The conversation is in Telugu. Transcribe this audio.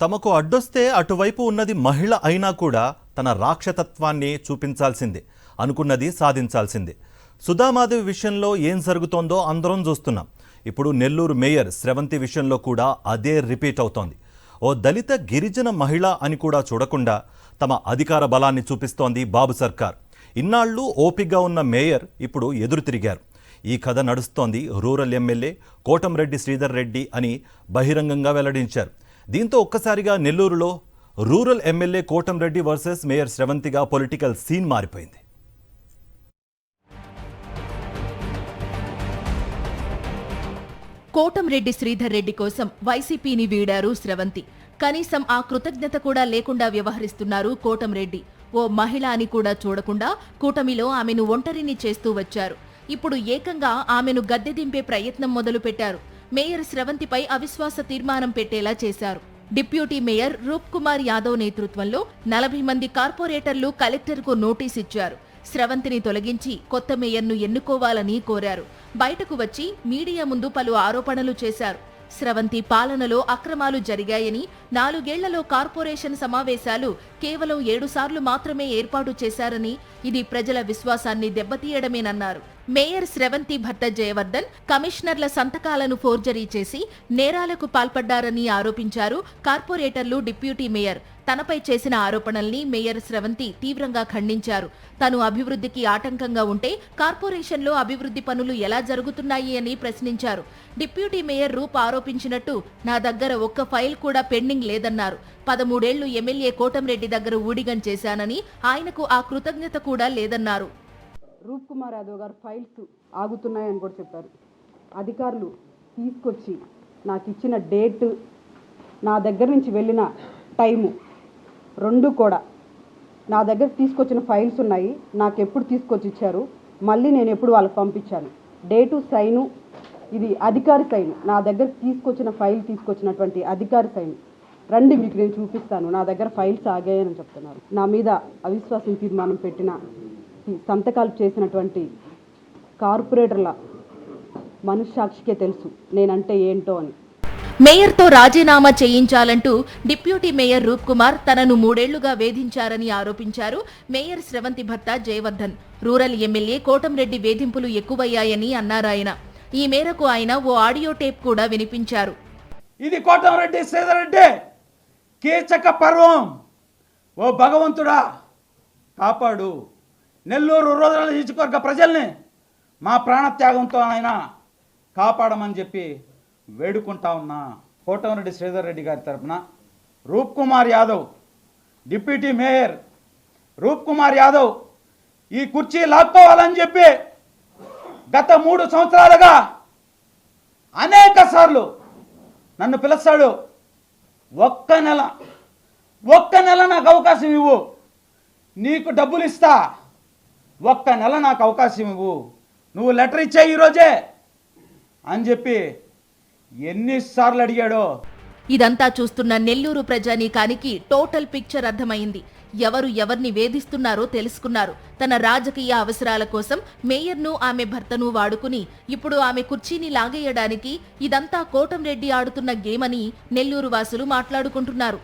తమకు అడ్డొస్తే అటువైపు ఉన్నది మహిళ అయినా కూడా తన రాక్షసత్వాన్ని చూపించాల్సిందే, అనుకున్నది సాధించాల్సిందే. సుధామాధవి విషయంలో ఏం జరుగుతోందో అందరం చూస్తున్నాం. ఇప్పుడు నెల్లూరు మేయర్ స్రవంతి విషయంలో కూడా అదే రిపీట్ అవుతోంది. ఓ దళిత గిరిజన మహిళ అని కూడా చూడకుండా తమ అధికార బలాన్ని చూపిస్తోంది బాబు సర్కార్. ఇన్నాళ్లు ఓపికగా ఉన్న మేయర్ ఇప్పుడు ఎదురు తిరిగారు. ఈ కథ నడుస్తోంది రూరల్ ఎమ్మెల్యే కోటంరెడ్డి శ్రీధర్ రెడ్డి అని బహిరంగంగా వెల్లడించారు. దీంతో ఒక్కసారిగా నెల్లూరులో rural MLA Kotamreddy versus mayor స్రవంతిగా పొలిటికల్ సీన్ మారిపోయింది. కోటంరెడ్డి శ్రీధర్ రెడ్డి కోసం వైసీపీని వీడారు స్రవంతి. కనీసం ఆ కృతజ్ఞత కూడా లేకుండా వ్యవహరిస్తున్నారు కోటంరెడ్డి. ఓ మహిళ అని కూడా చూడకుండా కూటమిలో ఆమెను ఒంటరిని చేస్తూ వచ్చారు. ఇప్పుడు ఏకంగా ఆమెను గద్దె దింపే ప్రయత్నం మొదలుపెట్టారు. మేయర్ స్రవంతిపై అవిశ్వాస తీర్మానం పెట్టేలా చేశారు. డిప్యూటీ మేయర్ రూప్ కుమార్ యాదవ్ నేతృత్వంలో 40 మంది కార్పొరేటర్లు కలెక్టర్కు నోటీస్ ఇచ్చారు. స్రవంతిని తొలగించి కొత్త మేయర్ను ఎన్నుకోవాలని కోరారు. బయటకు వచ్చి మీడియా ముందు పలు ఆరోపణలు చేశారు. స్రవంతి పాలనలో అక్రమాలు జరిగాయని, 4 ఏళ్లలో కార్పొరేషన్ సమావేశాలు కేవలం 7 సార్లు మాత్రమే ఏర్పాటు చేశారని, ఇది ప్రజల విశ్వాసాన్ని దెబ్బతీయడమేనన్నారు. మేయర్ స్రవంతి భర్త జయవర్ధన్ కమిషనర్ల సంతకాలను ఫోర్జరీ చేసి నేరాలకు పాల్పడ్డారని ఆరోపించారు కార్పొరేటర్లు. డిప్యూటీ మేయర్ తనపై చేసిన ఆరోపణల్ని మేయర్ స్రవంతి తీవ్రంగా ఖండించారు. తను అభివృద్ధికి ఆటంకంగా ఉంటే కార్పొరేషన్లో అభివృద్ధి పనులు ఎలా జరుగుతున్నాయి అని ప్రశ్నించారు. డిప్యూటీ మేయర్ రూప్ ఆరోపించినట్టు నా దగ్గర ఒక్క ఫైల్ కూడా పెండింగ్ లేదన్నారు. 13 ఏళ్లు ఎమ్మెల్యే కోటంరెడ్డి దగ్గర ఊడిగం చేశానని, ఆయనకు ఆ కృతజ్ఞత కూడా లేదన్నారు. రూప్ కుమార్ యాదవ్ గారు ఫైల్స్ ఆగుతున్నాయని కూడా చెప్పారు. అధికారులు తీసుకొచ్చి నాకు ఇచ్చిన డేట్, నా దగ్గర నుంచి వెళ్ళిన టైము 2 కూడా నా దగ్గర తీసుకొచ్చిన ఫైల్స్ ఉన్నాయి. నాకు ఎప్పుడు తీసుకొచ్చి ఇచ్చారు, మళ్ళీ నేను ఎప్పుడు వాళ్ళకి పంపించాను, డేటు, సైను, ఇది అధికారి సైను, నా దగ్గర తీసుకొచ్చిన ఫైల్ తీసుకొచ్చినటువంటి అధికారి సైను రండి మీకు నేను చూపిస్తాను, నా దగ్గర ఫైల్స్ ఆగాయని చెప్తున్నారు. నా మీద అవిశ్వాసం తీర్మానం పెట్టిన సంతకాలు చేసినటువంటి కార్పొరేటర్ల మనస్సాక్షికే తెలుసు నేనంటే ఏంటో అని. మేయర్తో రాజీనామా చేయించాలంటూ డిప్యూటీ మేయర్ రూప్ కుమార్ తనను 3 ఏళ్లుగా వేధించారని ఆరోపించారు మేయర్ స్రవంతి భర్త జయవర్ధన్. రూరల్ ఎమ్మెల్యే కోటంరెడ్డి వేధింపులు ఎక్కువయ్యాయని అన్నారాయన. ఈ మేరకు ఆయన ఓ ఆడియో టేప్ కూడా వినిపించారు. ఇది కోటంరెడ్డి శ్రీధర్ రెడ్డి కీచక పర్వం. ఓ భగవంతుడా కాపాడు నెల్లూరు రూరల్ నియోజకవర్గ ప్రజల్ని మా ప్రాణత్యాగంతో ఆయన కాపాడమని చెప్పి వేడుకుంటా ఉన్నా. కోటంరెడ్డి శ్రీధర్ రెడ్డి గారి తరఫున రూప్ కుమార్ యాదవ్, డిప్యూటీ మేయర్ రూప్ కుమార్ యాదవ్ ఈ కుర్చీ లాక్కోవాలని చెప్పి గత 3 సంవత్సరాలుగా అనేక సార్లు నన్ను పిలుస్తాడు. ఒక్క నెల నాకు అవకాశం ఇవ్వు, నీకు డబ్బులు ఇస్తా, ఒక్క నెల నాకు అవకాశం ఇవ్వు, నువ్వు లెటర్ ఇచ్చే ఈరోజే అని చెప్పి ఎన్నిసార్లు అడిగాడో. ఇదంతా చూస్తున్న నెల్లూరు ప్రజానీకానికి టోటల్ పిక్చర్ అర్థమైంది. ఎవరు ఎవరిని వేధిస్తున్నారో తెలుసుకున్నారు. తన రాజకీయ అవసరాల కోసం మేయర్ను, ఆమె భర్తను వాడుకుని ఇప్పుడు ఆమె కుర్చీని లాగేయడానికి ఇదంతా కోటంరెడ్డి ఆడుతున్న గేమ్ అని నెల్లూరు వాసులు మాట్లాడుకుంటున్నారు.